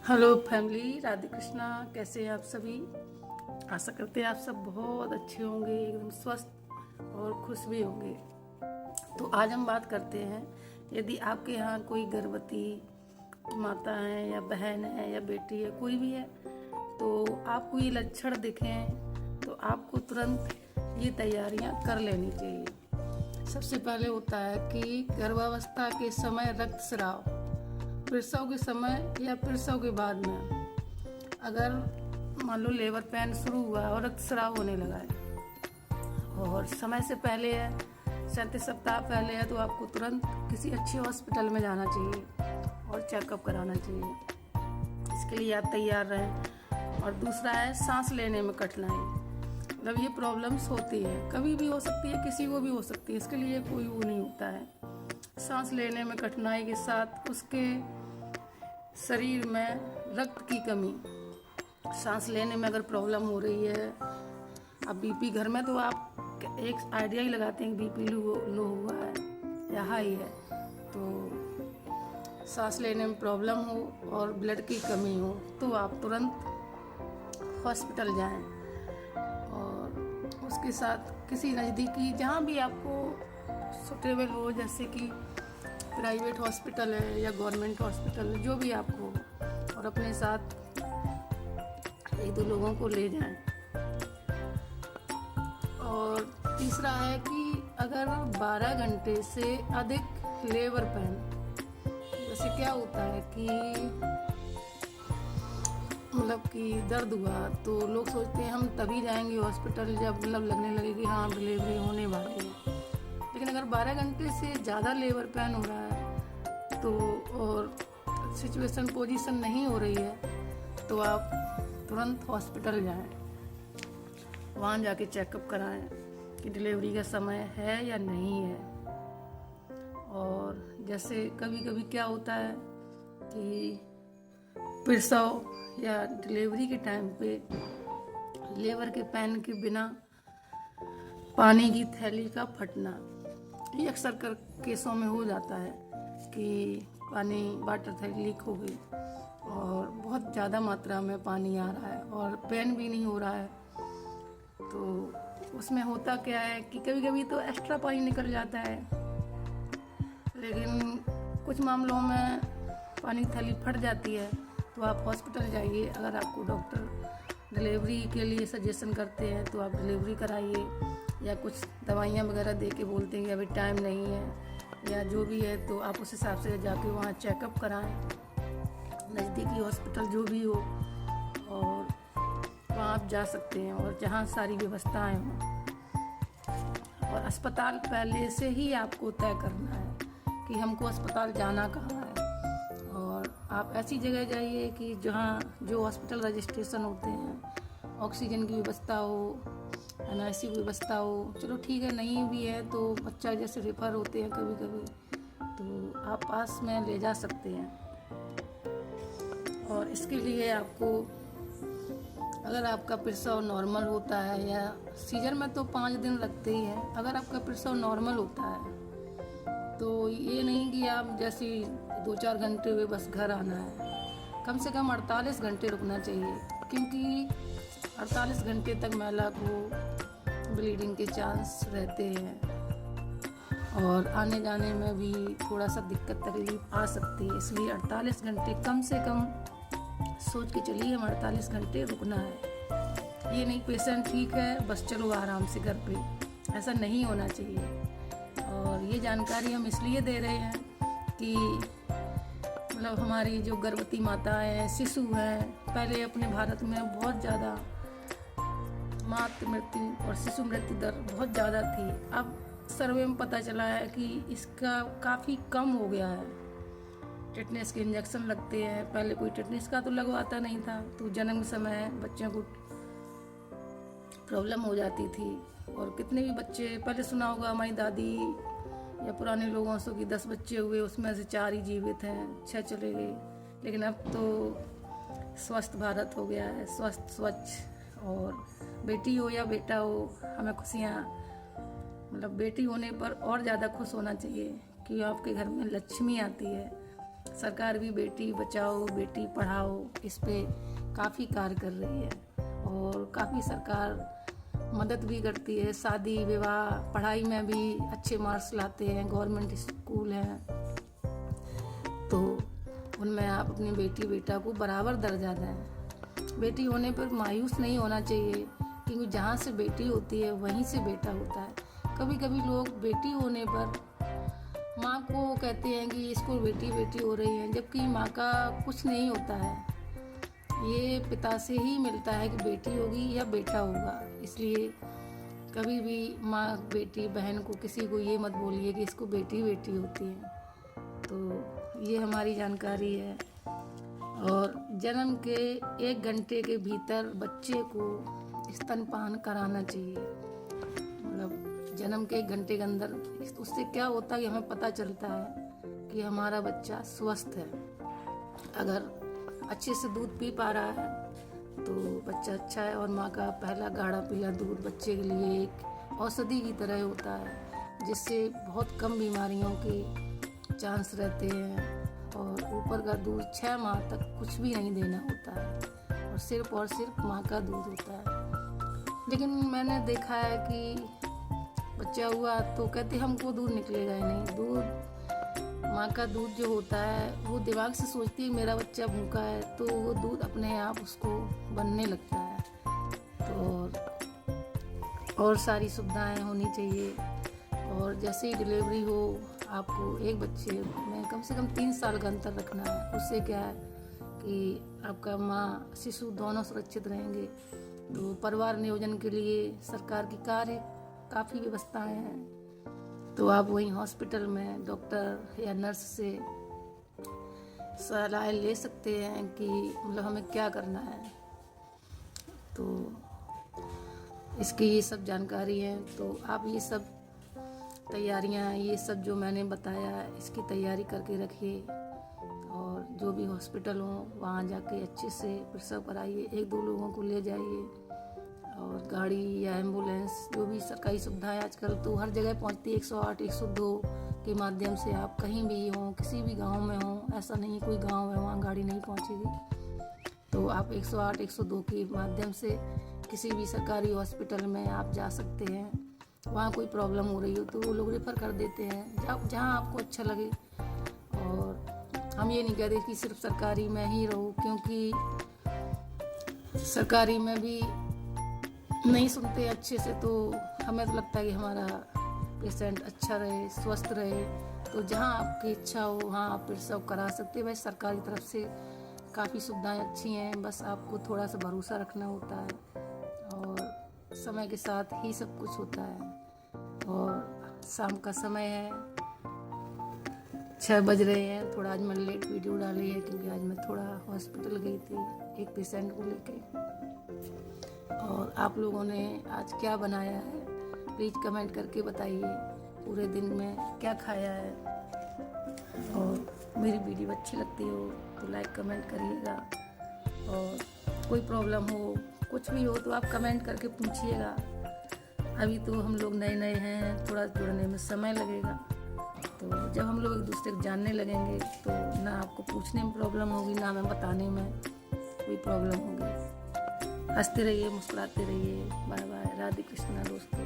Hello family, Radhe Krishna. कैसे हैं आप सभी? आशा करते हैं आप सब बहुत अच्छे होंगे, एकदम स्वस्थ और खुश भी होंगे। तो आज हम बात करते हैं, यदि आपके यहाँ कोई गर्भवती माता है या बहन है या बेटी है, कोई भी है, तो आपको ये लक्षण दिखें तो आपको तुरंत ये तैयारियां कर लेनी चाहिए। सबसे पहले होता है कि गर्भावस्था के समय रक्तस्राव, प्रसव के समय या प्रसव के बाद में अगर मान लो लेबर पेन शुरू हुआ और रक्तस्राव होने लगा है और समय से पहले है, 37 सप्ताह पहले है, तो आपको तुरंत किसी अच्छे हॉस्पिटल में जाना चाहिए और चेकअप कराना चाहिए। इसके लिए आप तैयार रहें। और दूसरा है सांस लेने में कठिनाई। मतलब ये प्रॉब्लम्स होती है, कभी भी हो सकती है, किसी को भी हो सकती है, इसके लिए कोई वो नहीं होता है। सांस लेने में कठिनाई के साथ उसके शरीर में रक्त की कमी, सांस लेने में अगर प्रॉब्लम हो रही है, अब बीपी घर में तो आप एक आइडिया ही लगाते हैं कि बीपी लो हुआ है या हाई है, तो सांस लेने में प्रॉब्लम हो और ब्लड की कमी हो तो आप तुरंत हॉस्पिटल जाएं। और उसके साथ किसी नज़दीकी जहाँ भी आपको सुटेबल हो, जैसे कि प्राइवेट हॉस्पिटल है या गवर्नमेंट हॉस्पिटल, जो भी आपको, और अपने साथ एक दो लोगों को ले जाएं। और तीसरा है कि अगर 12 घंटे से अधिक लेबर पेन, जैसे क्या होता है कि मतलब कि दर्द हुआ तो लोग सोचते हैं हम तभी जाएंगे हॉस्पिटल जब मतलब लगने लगे कि हाँ डिलीवरी होने वाली है। लेकिन अगर 12 घंटे से ज़्यादा लेबर पेन हो रहा है तो और सिचुएशन पोजीशन नहीं हो रही है तो आप तुरंत हॉस्पिटल जाएं, वहाँ जाके चेकअप कराएं कि डिलीवरी का समय है या नहीं है। और जैसे कभी कभी क्या होता है कि प्रसव या डिलीवरी के टाइम पे लेबर के पेन के बिना पानी की थैली का फटना, ये अक्सर कर केसों में हो जाता है कि पानी वाटर थैली लीक हो गई और बहुत ज़्यादा मात्रा में पानी आ रहा है और पेन भी नहीं हो रहा है। तो उसमें होता क्या है कि कभी कभी तो एक्स्ट्रा पानी निकल जाता है, लेकिन कुछ मामलों में पानी थैली फट जाती है तो आप हॉस्पिटल जाइए। अगर आपको डॉक्टर डिलीवरी के लिए सजेशन करते हैं तो आप डिलीवरी कराइए, या कुछ दवाइयाँ वगैरह दे के बोलते हैं कि अभी टाइम नहीं है या जो भी है, तो आप उस हिसाब से जाके वहाँ चेकअप कराएं, नज़दीकी हॉस्पिटल जो भी हो, और वहाँ आप जा सकते हैं और जहाँ सारी व्यवस्थाएं हों। और अस्पताल पहले से ही आपको तय करना है कि हमको अस्पताल जाना कहाँ है, और आप ऐसी जगह जाइए कि जहाँ जो हॉस्पिटल रजिस्ट्रेशन होते हैं, ऑक्सीजन की व्यवस्था हो, NIC की व्यवस्था हो। चलो ठीक है, नहीं भी है तो बच्चा जैसे रेफर होते हैं कभी कभी, तो आप पास में ले जा सकते हैं। और इसके लिए आपको, अगर आपका प्रसव नॉर्मल होता है, या सीजन में तो 5 दिन लगते ही हैं, अगर आपका प्रसव नॉर्मल होता है तो ये नहीं कि आप जैसे 2-4 घंटे हुए बस घर आना है, कम से कम 48 घंटे रुकना चाहिए, क्योंकि 48 घंटे तक महिला को ब्लीडिंग के चांस रहते हैं और आने जाने में भी थोड़ा सा दिक्कत तकलीफ आ सकती है। इसलिए 48 घंटे कम से कम सोच के चलिए, हम 48 घंटे रुकना है। ये नहीं पेशेंट ठीक है बस चलो आराम से घर पे, ऐसा नहीं होना चाहिए। और ये जानकारी हम इसलिए दे रहे हैं कि मतलब हमारी जो गर्भवती माताएं हैं, शिशु हैं, पहले अपने भारत में बहुत ज़्यादा मातृ मृत्यु और शिशु मृत्यु दर बहुत ज़्यादा थी। अब सर्वे में पता चला है कि इसका काफ़ी कम हो गया है। टेटनेस के इंजेक्शन लगते हैं, पहले कोई टेटनेस का तो लगवाता नहीं था, तो जन्म समय बच्चों को प्रॉब्लम हो जाती थी। और कितने भी बच्चे, पहले सुना होगा हमारी दादी या पुराने लोगों से कि 10 बच्चे हुए, उसमें से 4 ही जीवित हैं, 6 चले गए। लेकिन अब तो स्वस्थ भारत हो गया है, स्वस्थ स्वच्छ। और बेटी हो या बेटा हो, हमें खुशियाँ, मतलब बेटी होने पर और ज़्यादा खुश होना चाहिए कि आपके घर में लक्ष्मी आती है। सरकार भी बेटी बचाओ बेटी पढ़ाओ इस पे काफ़ी कार्य कर रही है और काफ़ी सरकार मदद भी करती है। शादी विवाह पढ़ाई में भी अच्छे मार्क्स लाते हैं, गवर्नमेंट स्कूल हैं तो उनमें आप अपनी बेटी बेटा को बराबर दर्जा दें। बेटी होने पर मायूस नहीं होना चाहिए, क्योंकि जहाँ से बेटी होती है वहीं से बेटा होता है। कभी कभी लोग बेटी होने पर माँ को कहते हैं कि इसको बेटी बेटी हो रही है, जबकि माँ का कुछ नहीं होता है। ये पिता से ही मिलता है कि बेटी होगी या बेटा होगा। इसलिए कभी भी माँ बेटी बहन को किसी को ये मत बोलिए कि इसको बेटी बेटी होती है। तो ये हमारी जानकारी है। और जन्म के 1 घंटे के भीतर बच्चे को स्तनपान कराना चाहिए। मतलब जन्म के 1 घंटे के अंदर उससे क्या होता है कि हमें पता चलता है कि हमारा बच्चा स्वस्थ है। अगर अच्छे से दूध पी पा रहा है तो बच्चा अच्छा है। और माँ का पहला गाढ़ा पीला दूध बच्चे के लिए एक औषधि की तरह होता है, जिससे बहुत कम बीमारियों के चांस रहते हैं। और ऊपर का दूध 6 माह तक कुछ भी नहीं देना होता है और सिर्फ माँ का दूध होता है। लेकिन मैंने देखा है कि बच्चा हुआ तो कहते हमको दूध निकलेगा ही नहीं। दूध माँ का दूध जो होता है वो दिमाग से सोचती है मेरा बच्चा भूखा है, तो वो दूध अपने आप उसको बनने लगता है। तो और सारी सुविधाएं होनी चाहिए। और जैसे ही डिलीवरी हो आपको एक बच्चे में कम से कम 3 साल का अंतर रखना है। उससे क्या है कि आपका माँ शिशु दोनों सुरक्षित रहेंगे। तो परिवार नियोजन के लिए सरकार की काफ़ी व्यवस्थाएं हैं। तो आप वहीं हॉस्पिटल में डॉक्टर या नर्स से सलाह ले सकते हैं कि मतलब हमें क्या करना है। तो इसकी ये सब जानकारी है। तो आप ये सब तैयारियां, ये सब जो मैंने बताया इसकी तैयारी करके रखिए। और जो भी हॉस्पिटल हो वहाँ जाके अच्छे से प्रसव कराइए। 1-2 लोगों को ले जाइए। और गाड़ी या एम्बुलेंस जो भी सरकारी सुविधाएं आजकल तो हर जगह पहुँचती है। 108, 102 के माध्यम से आप कहीं भी हो, किसी भी गांव में हो, ऐसा नहीं कोई गांव है वहाँ गाड़ी नहीं पहुँचेगी। तो आप 108, 102 के माध्यम से किसी भी सरकारी हॉस्पिटल में आप जा सकते हैं। वहाँ कोई प्रॉब्लम हो रही हो तो वो लोग रेफ़र कर देते हैं जहाँ आपको अच्छा लगे। और हम ये नहीं कहते कि सिर्फ सरकारी में ही रहो, क्योंकि सरकारी में भी नहीं सुनते अच्छे से। तो हमें तो लगता है कि हमारा पेशेंट अच्छा रहे, स्वस्थ रहे। तो जहाँ आपकी इच्छा हो वहाँ आप प्रसव करा सकते हैं। वैसे सरकार की तरफ से काफ़ी सुविधाएं अच्छी हैं, बस आपको थोड़ा सा भरोसा रखना होता है। और समय के साथ ही सब कुछ होता है। और शाम का समय है, 6 बज रहे हैं। थोड़ा आज मैं लेट वीडियो डाली है क्योंकि आज मैं थोड़ा हॉस्पिटल गई थी एक पेशेंट को लेके। और आप लोगों ने आज क्या बनाया है प्लीज़ कमेंट करके बताइए। पूरे दिन में क्या खाया है। और मेरी वीडियो अच्छी लगती हो तो लाइक कमेंट करिएगा। और कोई प्रॉब्लम हो कुछ भी हो तो आप कमेंट करके पूछिएगा। अभी तो हम लोग नए हैं, थोड़ा जुड़ने में समय लगेगा। तो जब हम लोग एक दूसरे को जानने लगेंगे तो ना आपको पूछने में प्रॉब्लम होगी, ना हमें बताने में कोई प्रॉब्लम होगी। हंसते रहिए, मुस्कुराते रहिए। Bye bye. राधे कृष्णा दोस्तों।